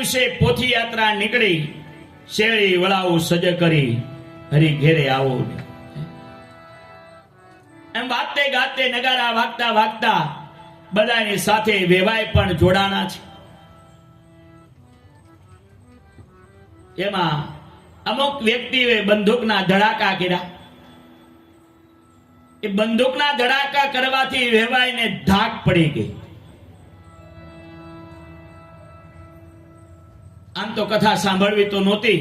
દિવસે પોથી યાત્રા નીકળી, શેરી વળાવું સજ કરી, હરી ઘેરે આવો. એમ વાતે ગાતે નગારા વાગતા વાગતા બધાની સાથે વેવાય પણ જોડાણા છે. એમાં અમુક વ્યક્તિએ બંદૂકના ધડાકા કર્યા. એ બંદૂકના ધડાકા કરવાથી વેવાઈને ધાક પડી ગઈ. આમ તો કથા સાંભળવી તો નહોતી,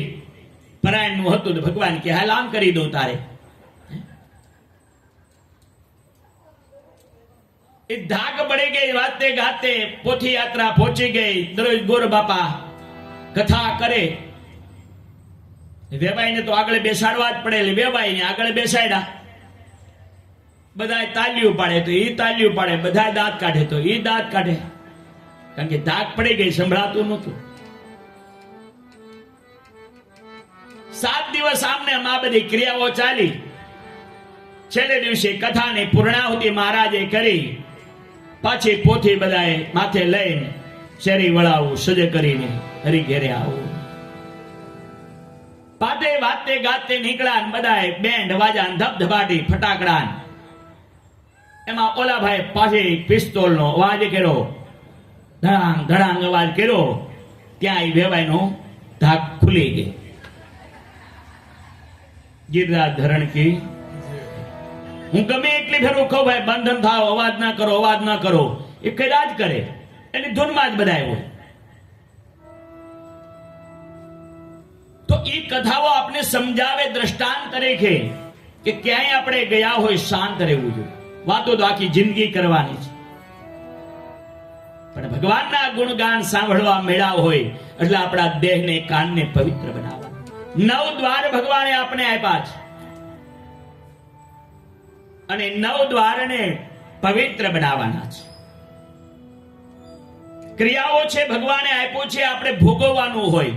પરાયણનું હતું. ભગવાન કે હાલ આમ કરી દઉં તારે. એ ધાક પડી ગઈ. વાતે ગાતે પોથી યાત્રા પહોંચી ગઈ. દરરોજ ગોર બાપા કથા કરે. વેવાઈને તો આગળ બેસાડવા જ પડે. વેવાઈને આગળ બેસાડ્યા. બધા તાલીઓ પાડે તો એ તાલીઓ પાડે, બધા દાંત કાઢે તો એ દાંત કાઢે. કારણ કે ધાક પડી ગઈ, સંભળાતું નહોતું. 7 દિવસ આમને આ બધી ક્રિયાઓ ચાલી. છેલ્લે દિવસે કથાની પૂર્ણાહુતિ મહારાજે કરી. પાછી પોથી બધાએ માથે લઈને શેરી વળાવું સજ કરીને હરી ઘેરે આવું. પાટે વાતે ગાતે નીકળ્યા. બધાએ બેન્ડ વાજા, ધબધબાટી, ફટાકડા. એમાં ઓલાભાઈ પાછી પિસ્તોલનો અવાજ કર્યો, ધડાંગ ધડાંગ અવાજ કર્યો. ત્યાં વેવાઈનો ધાક ખુલી ગઈ. ગિરરાજ ધરણ કી. હું ગમે એટલી ફેરું કહું ભાઈ બંધન થાવ, અવાજ ના કરો, અવાજ ના કરો, એ કર્યા જ કરે. એની ધૂનમાં જ બધા હોય. તો એ કથાઓ આપણે સમજાવે દ્રષ્ટાંત તરીકે કે ક્યાંય આપણે ગયા હોય શાંત રહેવું જોઈએ. વાતો તો આખી જિંદગી કરવાની છે, પણ ભગવાનના ગુણગાન સાંભળવા મેળાવ હોય એટલે આપણા દેહને, કાનને પવિત્ર બનાવવા. 9 દ્વાર ભગવાને આપણે આપ્યા છે અને 9 દ્વારને પવિત્ર બનાવવાના છે. ક્રિયાઓ છે ભગવાને આપ્યો છે, આપણે ભોગવવાનું હોય.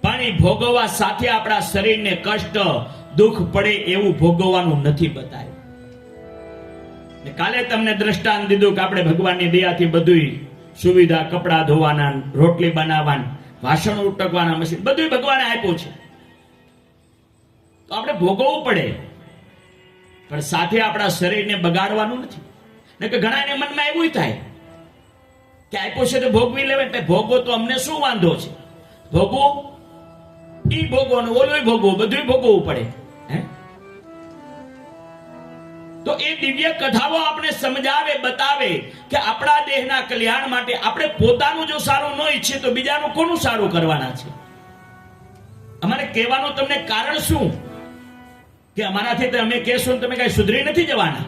પણ એ ભોગવવા સાથે આપણા શરીરને કષ્ટ, દુઃખ પડે એવું ભોગવવાનું નથી બતાવ્યું. કાલે તમને દ્રષ્ટાંત દીધું કે આપણે ભગવાનની દયાથી બધું સુવિધા, કપડા ધોવાના, રોટલી બનાવવાના, વાસણ ઉટકવાના મશીન, બધું ભગવાને આપ્યું છે. તો આપણે ભોગવવું પડે, પણ સાથે આપણા શરીરને બગાડવાનું નથી. ને કે ઘણાને મનમાં એવું થાય કે આપ્યું છે તો ભોગવી લેવાય. ભોગવો તો અમને શું વાંધો છે? ભોગવો, ઈ ભોગવો ને ઓલું ભોગવો, બધું ભોગવવું પડે. તો એ દિવ્ય કથાઓ આપણે સમજાવે, બતાવે કે આપણા દેહના કલ્યાણ માટે આપણે પોતાનું જો સારું ન ઈચ્છીએ તો બીજાનું કોનું સારું કરવાના છે? અમારે કહેવાનું તમને કારણ શું કે અમારાથી તમે કહેશો તમે કઈ સુધરી નથી જવાના.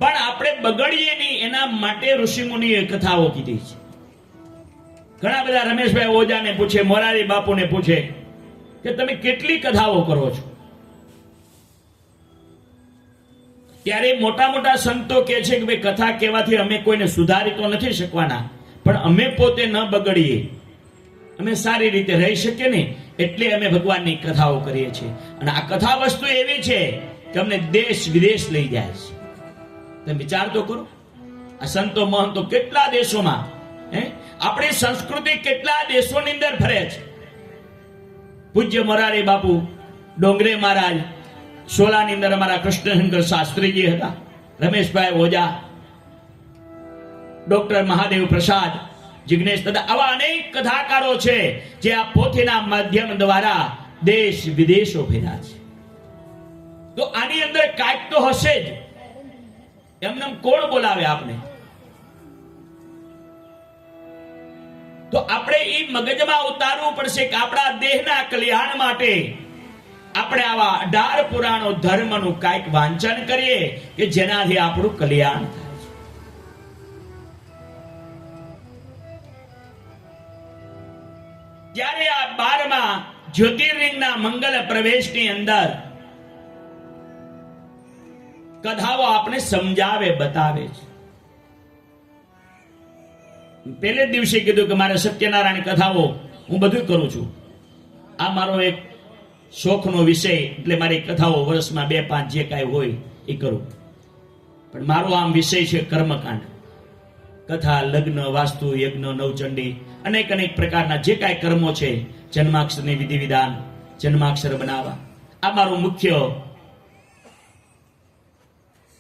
પણ આપણે બગડીએ નહીં એના માટે ઋષિમુનિએ કથાઓ કીધી છે. ઘણા બધા રમેશભાઈ ઓજાને પૂછે, મોરારી બાપુને પૂછે કે તમે કેટલી કથાઓ કરો છો? ત્યારે મોટા મોટા સંતો કહે છે કે ભાઈ કથા કહેવાથી અમે કોઈને સુધારી તો નથી શકવાના, પણ અમે પોતે ન બગડીએ, અમે સારી રીતે રહી શકીએ ને એટલે અમે ભગવાનની કથાઓ કરીએ છીએ. અને આ કથા વસ્તુ એવી છે કે અમને દેશ વિદેશ લઈ જાય છે. તમે વિચાર તો કરો, આ સંતો મહંતો કેટલા દેશોમાં, આપણી સંસ્કૃતિ કેટલા દેશોની અંદર ફરે છે. પૂજ્ય મોરારી બાપુ, ડોંગરે મહારાજ, સોલાની અંદર અમારા કૃષ્ણશંકર શાસ્ત્રીજી હતા, રમેશભાઈ ઓજા, ડોક્ટર મહાદેવ પ્રસાદ, જિગ્નેશ દાદા, આવા અનેક કથાકારો છે જે આ પોથીના માધ્યમ દ્વારા દેશ વિદેશો ફેર્યા છે. તો આની અંદર કાંઈક તો હશે જ. એમને કોણ બોલાવે આપને? તો આપણે એ મગજમાં ઉતારવું પડશે કે આપણા દેહના કલ્યાણ માટે આપણે આવા 18 પુરાણો ધર્મનું કાંઈક વાંચન કરીએ કે જેનાથી આપણું કલ્યાણ થાય. જ્યારે આ 12મા જ્યોતિર્લિંગના મંગલ પ્રવેશની અંદર કથાઓ આપણે સમજાવે, બતાવે છે. પહેલે દિવસે કીધું કે મારે સત્યનારાયણ કથાઓ હું બધું કરું છું. આ મારો એક શોખનો વિષય, એટલે મારી કથાઓ વર્ષમાં 2-5 જે કાંઈ હોય એ કરું. પણ મારો આમ વિષય છે કર્મકાંડ. કથા, લગ્ન, વાસ્તુ, યજ્ઞ, નવચંડી, અનેક અનેક પ્રકારના જે કાંઈ કર્મો છે, જન્માક્ષરની વિધિ વિધાન, જન્માક્ષર બનાવવા, આ મારું મુખ્ય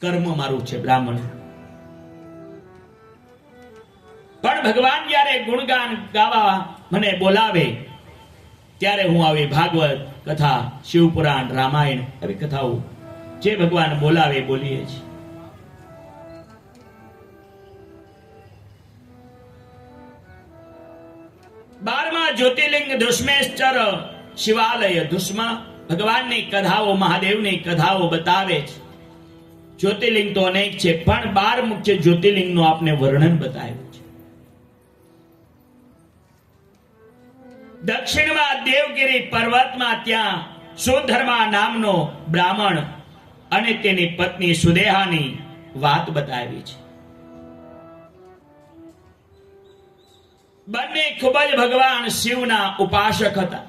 કર્મ મારું છે બ્રાહ્મણ. પણ ભગવાન જ્યારે ગુણગાન ગાવા મને બોલાવે ત્યારે હું આવી ભાગવત કથા, શિવપુરાણ, રામાયણ આવી કથાઓ જે ભગવાન બોલાવે બોલીએ છીએ. બારમા જ્યોતિર્લિંગ ધુષ્મેશ્વર શિવાલય ધુષ્મા ભગવાનની કથાઓ, મહાદેવની કથાઓ બતાવે છે. જ્યોતિર્લિંગ તો અનેક છે, પણ 12 મુખ્ય જ્યોતિર્લિંગનું આપને વર્ણન બતાવ્યું છે. દક્ષિણમાં દેવગિરી પર્વતમાં ત્યાં સુધર્મા નામનો બ્રાહ્મણ અને તેની પત્ની સુદેહાની વાત બતાવી છે. બંને ખૂબ જ ભગવાન શિવના ઉપાસક હતા,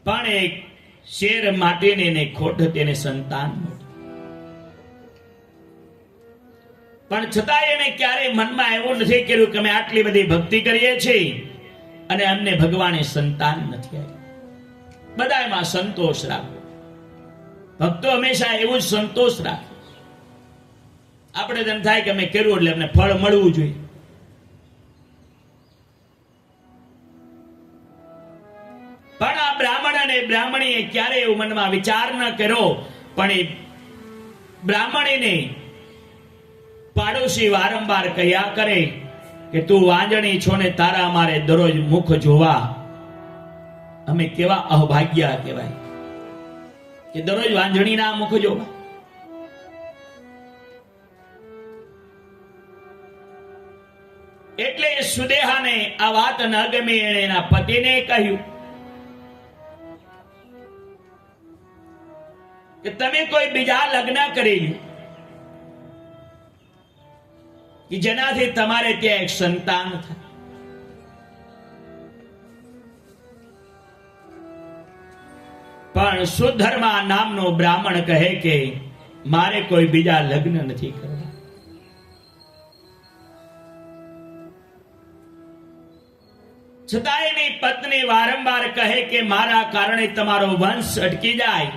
પણ એક શેર માટેની ખોટ હતી અને સંતાન નહોતું. પણ છતાં એને ક્યારેય મનમાં એવું નથી કર્યું કે અમે આટલી બધી ભક્તિ કરીએ છીએ અને અમને ભગવાને સંતાન નથી આપ્યું. બધા એમાં સંતોષ રાખો. ભક્તો હંમેશા એવું જ સંતોષ રાખે. આપણે તેમ થાય કે અમે કર્યું એટલે અમને ફળ મળવું જોઈએ. પણ આ બ્રાહ્મણ અને બ્રાહ્મણીએ ક્યારે એવું મનમાં વિચાર ન કર્યો. પણ એ બ્રાહ્મણીને પાડોશી વારંવાર કહ્યા કરે કે તું વાંજણી છો ને તારા અમારે દરરોજ મુખ જોવા. અમે કેવા અભાગ્યા કહેવાય કે દરરોજ વાંજણીના મુખ જોવા. એટલે સુદેહાને આ વાત ન ગમી. એણે એના પતિને કહ્યું કે તમે કોઈ બીજા લગ્ન કરી લો કે જેનાથી તમારે ત્યાં એક સંતાન થાય. પણ સુધર્મા નામનો બ્રાહ્મણ કહે કે મારે કોઈ બીજા લગ્ન નથી કરવા. છતાં એની પત્ની વારંવાર કહે કે મારા કારણે તમારો વંશ અટકી જાય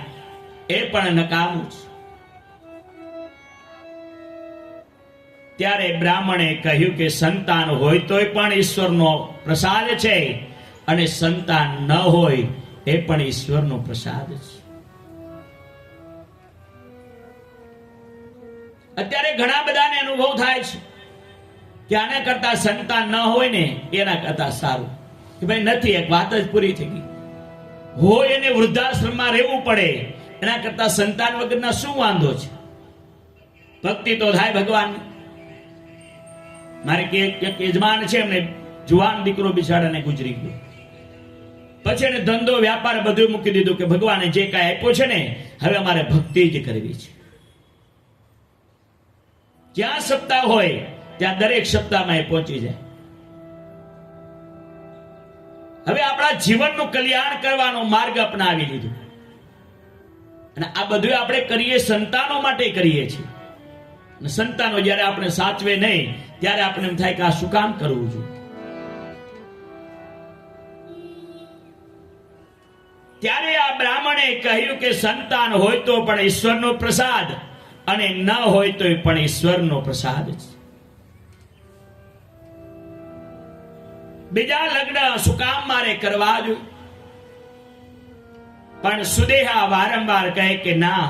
એ પણ નકામું છે. ત્યારે બ્રાહ્મણે કહ્યું કે સંતાન હોય તોય પણ ઈશ્વરનો પ્રસાદ છે અને સંતાન ન હોય એ પણ ઈશ્વરનો પ્રસાદ છે. અત્યારે ઘણા બધાને અનુભવ થાય છે કે આના કરતા સંતાન ન હોય ને એના કરતા સારું. કે ભાઈ નથી, એક વાત જ પૂરી થઈ ગઈ. હોય એને વૃદ્ધાશ્રમમાં રહેવું પડે એના કરતા સંતાન વગરના શું વાંધો છે? ભક્તિ તો થાય ભગવાન. મારે એક યજમાન છે, એમને જુવાન દીકરો બિચારાને ગુજરી ગયો. પછી એને ધંધો વ્યાપાર બધું મૂકી દીધું કે ભગવાને જે કાંઈ આપ્યું છે ને હવે અમારે ભક્તિ જ કરવી છે. જ્યાં સપ્તાહ હોય ત્યાં દરેક સપ્તાહમાં એ પહોંચી જાય. હવે આપણા જીવનનું કલ્યાણ કરવાનો માર્ગ અપનાવી લીધો. અને આ બધું આપણે કરીએ સંતાનો માટે કરીએ છીએ. અને સંતાનો જ્યારે આપણે સાચવે નહીં ત્યારે આપણે એમ થાય કે આ શું કામ કરવું જોઈએ. ત્યારે આ બ્રાહ્મણે કહ્યું કે સંતાન હોય તો પણ ઈશ્વરનો પ્રસાદ અને ન હોય તો પણ ઈશ્વરનો પ્રસાદ છે. બીજા લગ્ન શું કામ મારે કરવા જોઈએ? પણ સુદેહા વારંવાર કહે કે ના,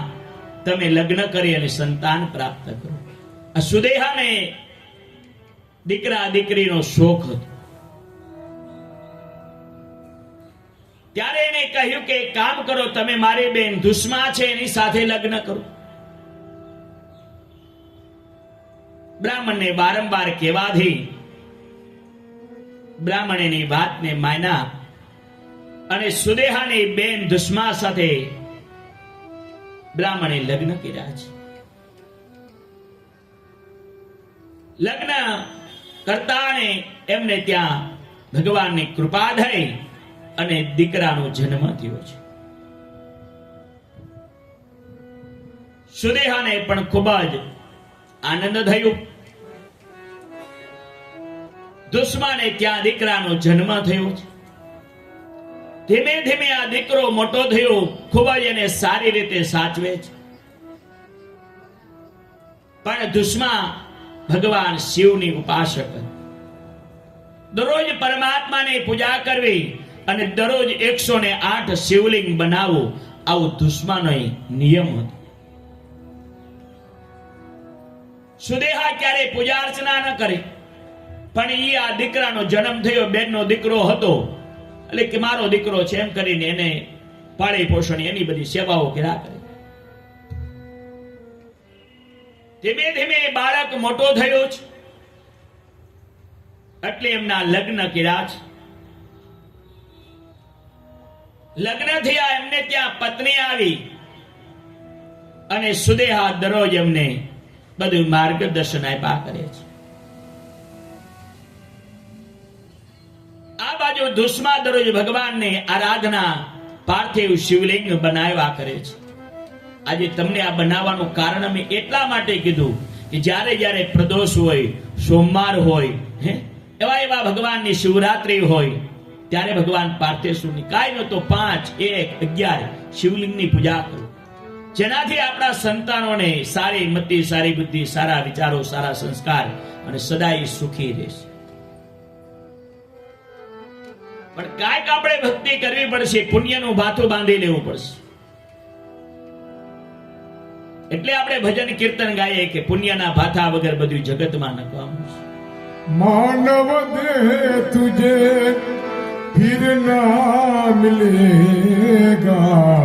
તમે લગ્ન કરી અને સંતાન પ્રાપ્ત કરો. આ સુદેહાને દીકરા દીકરીનો શોખ હતો. ત્યારે એને કહ્યું કે કામ કરો, તમે મારી બેન દુશ્મા છે એની સાથે લગ્ન કરો. બ્રાહ્મણને વારંવાર કહેવાથી બ્રાહ્મણની વાતને માન્યા અને સુદેહાની બેન દુશ્મા સાથે બ્રાહ્મણે લગ્ન કર્યા છે. લગ્ન કરતા ને એમને ત્યાં ભગવાનની કૃપા થઈ અને દીકરાનો જન્મ થયો છે. સુદેહાને પણ ખૂબ જ આનંદ થયો. દુશ્મને ત્યાં દીકરાનો જન્મ થયો છે. ધીમે ધીમે આ દીકરો મોટો થયો, ખૂબ જ એને સારી રીતે સાચવે છે. પણ દુશ્મા ભગવાન શિવની ઉપાસક, દરરોજ પરમાત્માની પૂજા કરવી અને દરરોજ 108 શિવલિંગ બનાવવું, આવું દુશ્મનો નિયમ હતો. સુદેહા ક્યારે પૂજા અર્ચના ન કરી, પણ એ આ દીકરાનો જન્મ થયો, બેનનો દીકરો હતો એટલે કે મારો દીકરો છે એમ કરીને એને પાળી પોષણ એની બધી સેવાઓ કર્યા કરે. ધીમે ધીમે બાળક મોટો થયો છે એટલે એમના લગ્ન કર્યા છે. લગ્ન થયા, એમને ત્યાં પત્ની આવી અને સુદેહા દરરોજ એમને બધું માર્ગદર્શન આપ્યા કરે છે. આ બાજુ દુશ્મા દરરોજ ભગવાનને આરાધના પાર્થિવ શિવલિંગ બનાવ્યા કરે છે. આજે તમને આ બનાવવાનું કારણ અમે એટલા માટે કીધું કે જ્યારે જ્યારે પ્રદોષ હોય, સોમવાર હોય, એવા એવા ભગવાનની શિવરાત્રી હોય, ત્યારે ભગવાન પાર્થેશ્વરની કાંઈ ન તો 5, 1, 11 શિવલિંગની પૂજા કરો, જેનાથી આપણા સંતાનોને સારી મતિ, સારી બુદ્ધિ, સારા વિચારો, સારા સંસ્કાર અને સદાય સુખી રહેશે. પણ કાંઈક આપણે ભક્તિ કરવી પડશે, પુણ્યનું ભાથું બાંધી લેવું પડશે. એટલે આપણે ભજન કીર્તન ગાઈએ કે પુણ્યના ભાથા વગર બધું જગતમાં નકામું છે. मानव देह तुझे फिर ना मिलेगा.